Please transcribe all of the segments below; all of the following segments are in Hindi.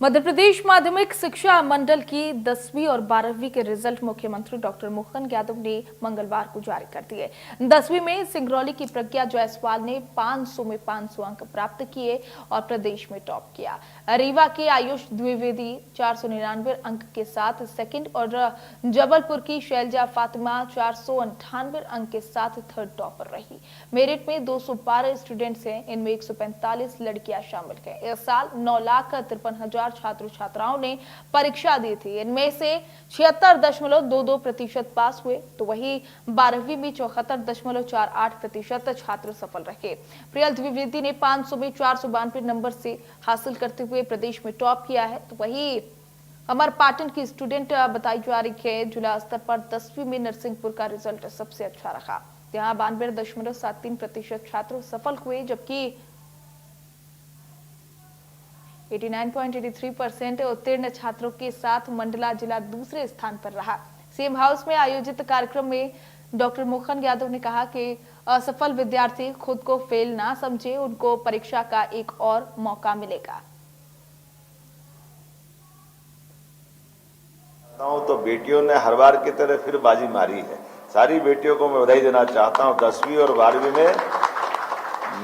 मध्य प्रदेश माध्यमिक शिक्षा मंडल की 10वीं और 12वीं के रिजल्ट मुख्यमंत्री डॉक्टर मोहन यादव ने मंगलवार को जारी कर दिए। 10वीं में सिंगरौली की प्रज्ञा जायसवाल ने 500 में 500 अंक प्राप्त किए और प्रदेश में टॉप किया। रीवा के आयुष द्विवेदी 499 अंक के साथ सेकंड और जबलपुर की शैलजा फातिमा 498 अंक के साथ थर्ड टॉपर रही। मेरिट में 212 स्टूडेंट्स हैं, इनमें 145 लड़कियां शामिल हैं। इस साल 9,53,000 छात्र छात्राओं ने परीक्षा दी थी। इनमें से 76.22% पास हुए, तो वहीं 12वीं में 74.48% छात्र सफल रहे। प्रियल द्विवेदी ने 500 में 492 नंबर से हासिल करते हुए प्रदेश में टॉप किया है, तो वहीं अमर पाटन की स्टूडेंट बताई जा रही है जिला स्तर पर 10वीं में नरसिंहपुर का रिजल्ट सबसे अच्छा रहा। यहाँ 92.73% छात्र सफल हुए, जबकि 89.83% उत्तीर्ण छात्रों के साथ मंडला जिला दूसरे स्थान पर रहा। सीएम हाउस में आयोजित कार्यक्रम में डॉक्टर मोहन यादव ने कहा कि असफल विद्यार्थी खुद को फेल ना समझे, उनको परीक्षा का एक और मौका मिलेगा। तो बेटियों ने हर बार की तरह फिर बाजी मारी है। सारी बेटियों को मैं बधाई देना चाहता हूं। 10वीं और 12वीं में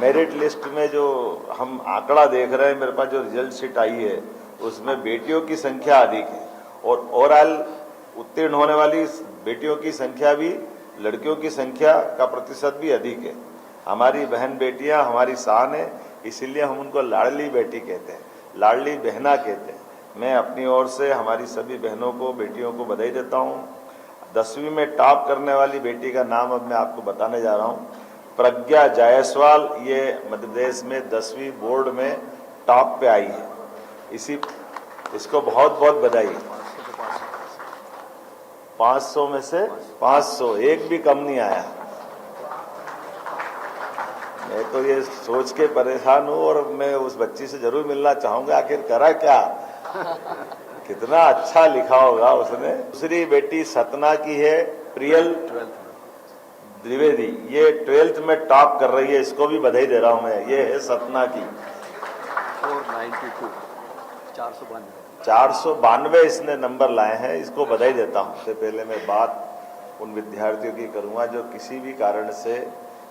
मेरिट लिस्ट में जो हम आंकड़ा देख रहे हैं, मेरे पास जो रिजल्ट शीट आई है उसमें बेटियों की संख्या अधिक है और ओवरऑल उत्तीर्ण होने वाली बेटियों की संख्या भी लड़कियों की संख्या का प्रतिशत भी अधिक है। हमारी बहन बेटियां हमारी शान है, इसीलिए हम उनको लाडली बेटी कहते हैं, लाडली बहना कहते हैं। मैं अपनी ओर से हमारी सभी बहनों को बेटियों को बधाई देता हूं। 10वीं में टॉप करने वाली बेटी का नाम अब मैं आपको बताने जा रहा हूं, प्रज्ञा जायसवाल। ये मध्य प्रदेश में 10वीं बोर्ड में टॉप पे आई है। इसको बहुत बहुत बधाई। 500 में से 500, एक भी कम नहीं आया। मैं तो ये सोच के परेशान हूं और मैं उस बच्ची से जरूर मिलना चाहूंगा, आखिर करा क्या, कितना अच्छा लिखा होगा उसने। दूसरी बेटी सतना की है प्रियल द्विवेदी, ये 12th में टॉप कर रही है, इसको भी बधाई दे रहा हूं मैं। ये है सतना की 492 इसने नंबर लाए हैं, इसको बधाई देता हूं। इससे पहले मैं बात उन विद्यार्थियों की करूंगा जो किसी भी कारण से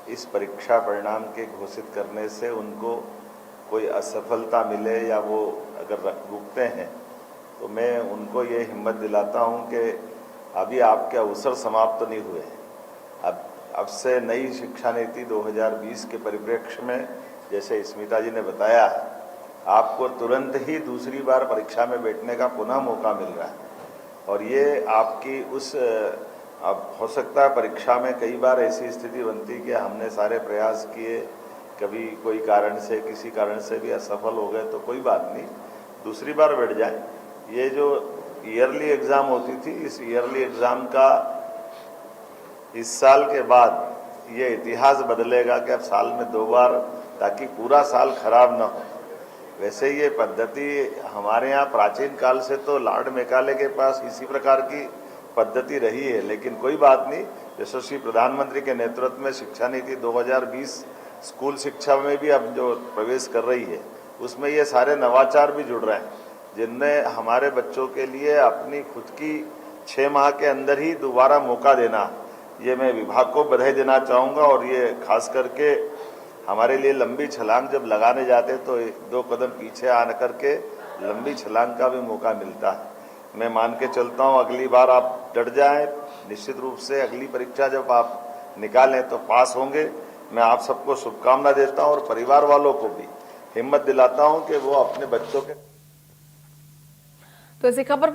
इस परीक्षा परिणाम के घोषित करने से उनको कोई असफलता मिले या वो अगर रुकते हैं, तो मैं उनको ये हिम्मत दिलाता हूं कि अभी आपके अवसर समाप्त तो नहीं हुए। अब से नई शिक्षा नीति 2020 के परिप्रेक्ष्य में, जैसे स्मिता जी ने बताया, आपको तुरंत ही दूसरी बार परीक्षा में बैठने का पुनः मौका मिल रहा है। और ये आपकी अब हो सकता है परीक्षा में कई बार ऐसी स्थिति बनती कि हमने सारे प्रयास किए, कभी कोई कारण से किसी कारण से भी असफल हो गए, तो कोई बात नहीं, दूसरी बार बैठ जाए। ये जो ईयरली एग्ज़ाम होती थी, इस ईयरली एग्ज़ाम का इस साल के बाद ये इतिहास बदलेगा कि अब साल में 2 बार, ताकि पूरा साल खराब ना हो। वैसे ये पद्धति हमारे यहाँ प्राचीन काल से तो लॉर्ड मेकाले के पास इसी प्रकार की पद्धति रही है, लेकिन कोई बात नहीं। यशस्वी प्रधानमंत्री के नेतृत्व में शिक्षा नीति 2020 स्कूल शिक्षा में भी अब जो प्रवेश कर रही है, उसमें ये सारे नवाचार भी जुड़ रहे हैं, जिनमें हमारे बच्चों के लिए अपनी खुद की 6 माह के अंदर ही दोबारा मौका देना, ये मैं विभाग को बधाई देना चाहूँगा। और ये खास करके हमारे लिए लंबी छलांग जब लगाने जाते तो 2 कदम पीछे आ करके लंबी छलांग का भी मौका मिलता है। मैं मान के चलता हूँ अगली बार आप डट जाएं, निश्चित रूप से अगली परीक्षा जब आप निकालें तो पास होंगे। मैं आप सबको शुभकामना देता हूँ और परिवार वालों को भी हिम्मत दिलाता हूँ कि वो अपने बच्चों के तो इसी खबर